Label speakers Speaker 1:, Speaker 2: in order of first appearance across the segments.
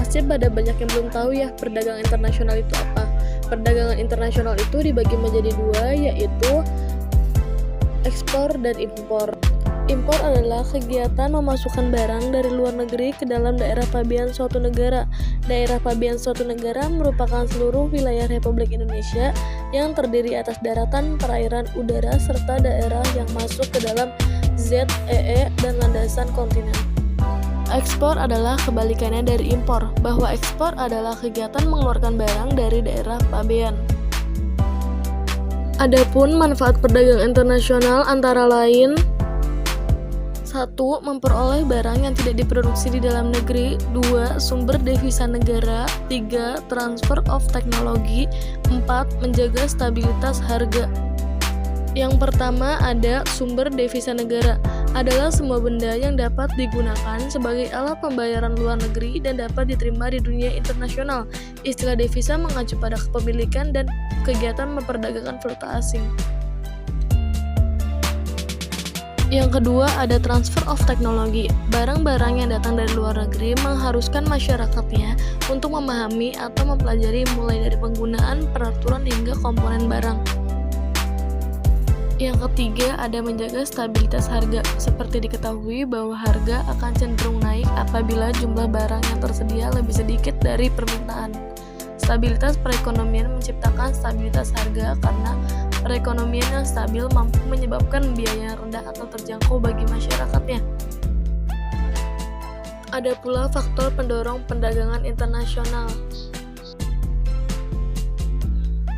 Speaker 1: Pasti pada banyak yang belum tahu ya perdagangan internasional itu apa. Perdagangan internasional itu dibagi menjadi dua, yaitu ekspor dan impor. Impor adalah kegiatan memasukkan barang dari luar negeri ke dalam daerah pabean suatu negara. Daerah pabean suatu negara merupakan seluruh wilayah Republik Indonesia yang terdiri atas daratan, perairan, udara, serta daerah yang masuk ke dalam ZEE dan landasan kontinen. Ekspor adalah kebalikannya dari impor, bahwa ekspor adalah kegiatan mengeluarkan barang dari daerah pabean. Adapun manfaat perdagangan internasional antara lain: 1. Memperoleh barang yang tidak diproduksi di dalam negeri. 2. Sumber devisa negara. 3. Transfer of teknologi. 4. Menjaga stabilitas harga. Yang pertama ada sumber devisa negara. Adalah semua benda yang dapat digunakan sebagai alat pembayaran luar negeri dan dapat diterima di dunia internasional. Istilah devisa mengacu pada kepemilikan dan kegiatan memperdagangkan valuta asing. Yang kedua ada transfer of teknologi. Barang-barang yang datang dari luar negeri mengharuskan masyarakatnya untuk memahami atau mempelajari mulai dari penggunaan, peraturan hingga komponen barang. Yang ketiga ada menjaga stabilitas harga. Seperti diketahui bahwa harga akan cenderung naik apabila jumlah barang yang tersedia lebih sedikit dari permintaan. Stabilitas perekonomian menciptakan stabilitas harga karena perekonomian yang stabil mampu menyebabkan biaya yang rendah atau terjangkau bagi masyarakatnya. Ada pula faktor pendorong perdagangan internasional.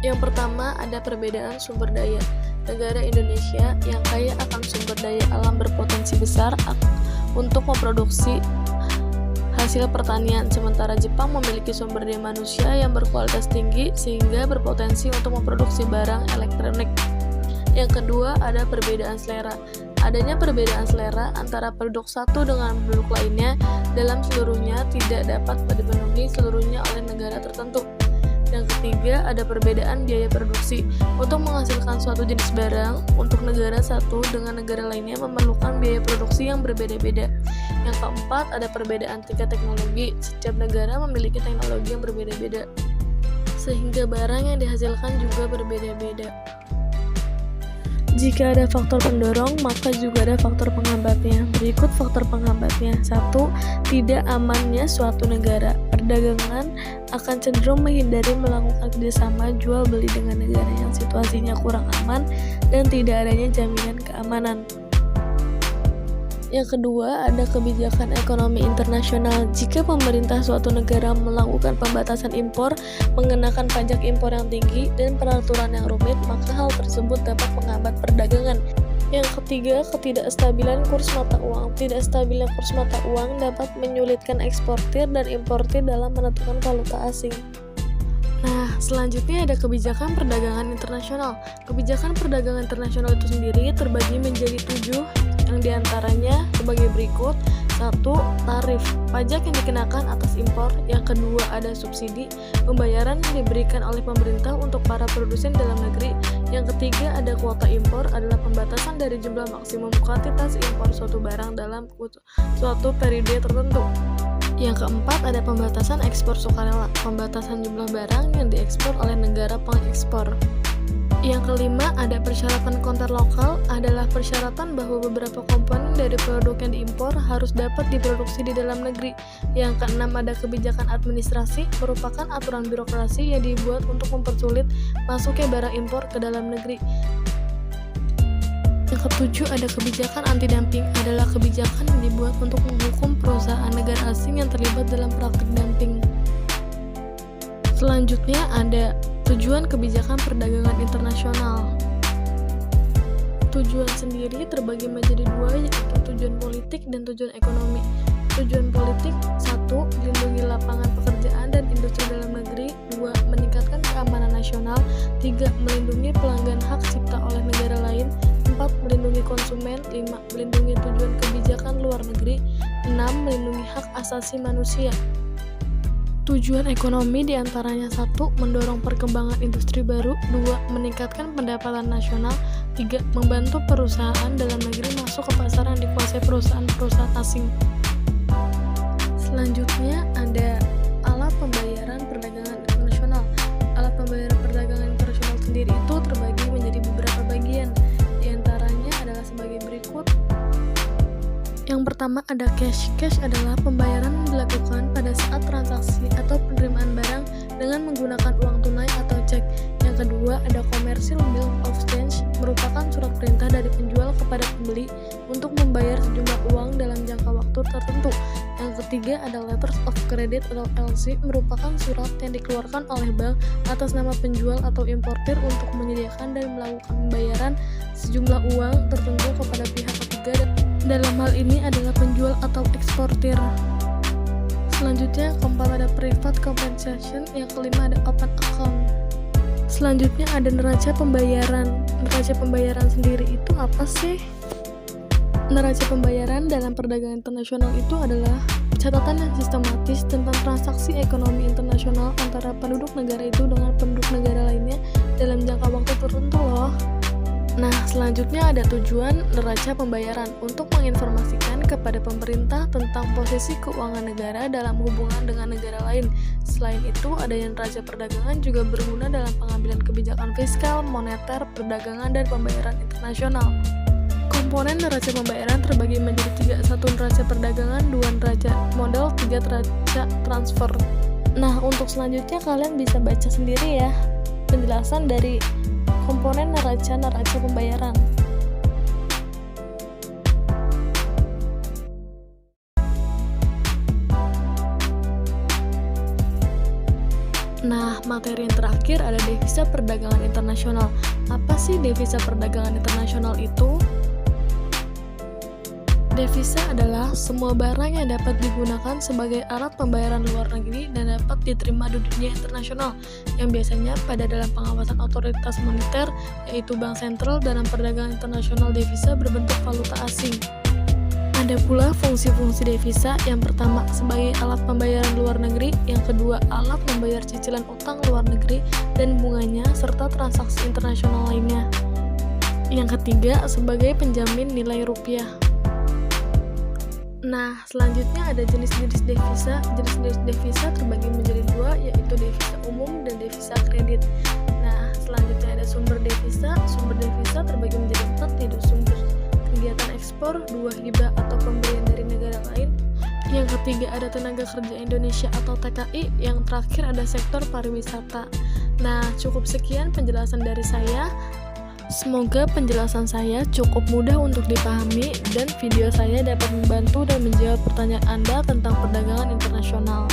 Speaker 1: Yang pertama ada perbedaan sumber daya. Negara Indonesia yang kaya akan sumber daya alam berpotensi besar untuk memproduksi hasil pertanian, sementara Jepang memiliki sumber daya manusia yang berkualitas tinggi sehingga berpotensi untuk memproduksi barang elektronik. Yang kedua ada perbedaan selera. Adanya perbedaan selera antara produk satu dengan produk lainnya dalam seluruhnya tidak dapat dipenuhi seluruhnya oleh negara tertentu. Yang ketiga ada perbedaan biaya produksi. Untuk menghasilkan suatu jenis barang untuk negara satu dengan negara lainnya memerlukan biaya produksi yang berbeda-beda. Yang keempat ada perbedaan tingkat teknologi. Setiap negara memiliki teknologi yang berbeda-beda, sehingga barang yang dihasilkan juga berbeda-beda. Jika ada faktor pendorong, maka juga ada faktor penghambatnya. Berikut faktor penghambatnya. 1. Tidak amannya suatu negara. Perdagangan akan cenderung menghindari melakukan kerjasama jual beli dengan negara yang situasinya kurang aman dan tidak adanya jaminan keamanan. Yang kedua, ada kebijakan ekonomi internasional. Jika pemerintah suatu negara melakukan pembatasan impor, mengenakan pajak impor yang tinggi, dan peraturan yang rumit, maka hal tersebut dapat menghambat perdagangan. Yang ketiga, ketidakstabilan kurs mata uang. Tidak stabilnya kurs mata uang dapat menyulitkan eksportir dan importir dalam menentukan valuta asing. Nah, selanjutnya ada kebijakan perdagangan internasional. Kebijakan perdagangan internasional itu sendiri terbagi menjadi 7, yang diantaranya sebagai berikut. 1. Tarif, pajak yang dikenakan atas impor. Yang kedua ada subsidi, pembayaran yang diberikan oleh pemerintah untuk para produsen dalam negeri. Yang ketiga ada kuota impor, adalah pembatasan dari jumlah maksimum kuantitas impor suatu barang dalam suatu periode tertentu. Yang keempat ada pembatasan ekspor sukarela, pembatasan jumlah barang yang diekspor oleh negara pengekspor. Yang kelima ada persyaratan konter lokal, adalah persyaratan bahwa beberapa komponen dari produk yang diimpor harus dapat diproduksi di dalam negeri. Yang keenam ada kebijakan administrasi, merupakan aturan birokrasi yang dibuat untuk mempersulit masuknya barang impor ke dalam negeri. Yang ketujuh ada kebijakan anti-dumping, adalah kebijakan yang dibuat untuk menghukum perusahaan negara asing yang terlibat dalam praktik dumping. Selanjutnya ada tujuan kebijakan perdagangan internasional. Tujuan sendiri terbagi menjadi dua, yaitu tujuan politik dan tujuan ekonomi. Tujuan politik: 1. Melindungi lapangan pekerjaan dan industri dalam negeri. 2. Meningkatkan keamanan nasional. 3. Melindungi pelanggan hak cipta oleh negara lain. 4. Melindungi konsumen. 5. Melindungi tujuan kebijakan luar negeri. 6. Melindungi hak asasi manusia. Tujuan ekonomi diantaranya 1. Mendorong perkembangan industri baru. 2. Meningkatkan pendapatan nasional. 3. Membantu perusahaan dalam negeri masuk ke pasar yang dikuasai perusahaan-perusahaan asing. Selanjutnya ada pertama ada cash. Cash adalah pembayaran yang dilakukan pada saat transaksi atau penerimaan barang dengan menggunakan uang tunai atau cek. Yang kedua ada commercial bill of exchange, merupakan surat perintah dari penjual kepada pembeli untuk membayar sejumlah uang dalam jangka waktu tertentu. Yang ketiga ada letters of credit atau LC, merupakan surat yang dikeluarkan oleh bank atas nama penjual atau importir untuk menyediakan dan melakukan pembayaran sejumlah uang tertentu kepada pihak ketiga. Dalam hal ini adalah penjual atau eksportir. Selanjutnya keempat ada private compensation, yang kelima ada open account. Selanjutnya ada neraca pembayaran. Neraca pembayaran sendiri itu apa sih? Neraca pembayaran dalam perdagangan internasional itu adalah catatan yang sistematis tentang transaksi ekonomi internasional antara penduduk negara itu dengan penduduk negara lainnya dalam jangka waktu tertentu loh. Nah, selanjutnya ada tujuan neraca pembayaran untuk menginformasikan kepada pemerintah tentang posisi keuangan negara dalam hubungan dengan negara lain. Selain itu, adanya neraca perdagangan juga berguna dalam pengambilan kebijakan fiskal, moneter, perdagangan, dan pembayaran internasional. Komponen neraca pembayaran terbagi menjadi tiga: satu neraca perdagangan, dua neraca modal, tiga neraca transfer. Nah, untuk selanjutnya kalian bisa baca sendiri ya penjelasan dari komponen neraca pembayaran. Nah, materi yang terakhir ada devisa perdagangan internasional. Apa sih devisa perdagangan internasional itu? Devisa adalah semua barang yang dapat digunakan sebagai alat pembayaran luar negeri dan dapat diterima di dunia internasional, yang biasanya pada dalam pengawasan otoritas moneter, yaitu bank sentral. Dalam perdagangan internasional, devisa berbentuk valuta asing. Ada pula fungsi-fungsi devisa, yang pertama sebagai alat pembayaran luar negeri, yang kedua alat membayar cicilan utang luar negeri dan bunganya, serta transaksi internasional lainnya. Yang ketiga sebagai penjamin nilai rupiah. Nah, selanjutnya ada jenis-jenis devisa. Jenis-jenis devisa terbagi menjadi dua, yaitu devisa umum dan devisa kredit. Nah, selanjutnya ada sumber devisa. Sumber devisa terbagi menjadi empat, yaitu sumber kegiatan ekspor, dua hibah atau pembelian dari negara lain. Yang ketiga ada tenaga kerja Indonesia atau TKI. Yang terakhir ada sektor pariwisata. Nah, cukup sekian penjelasan dari saya. Semoga penjelasan saya cukup mudah untuk dipahami dan video saya dapat membantu dan menjawab pertanyaan Anda tentang perdagangan internasional.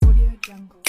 Speaker 2: Audio Jungle.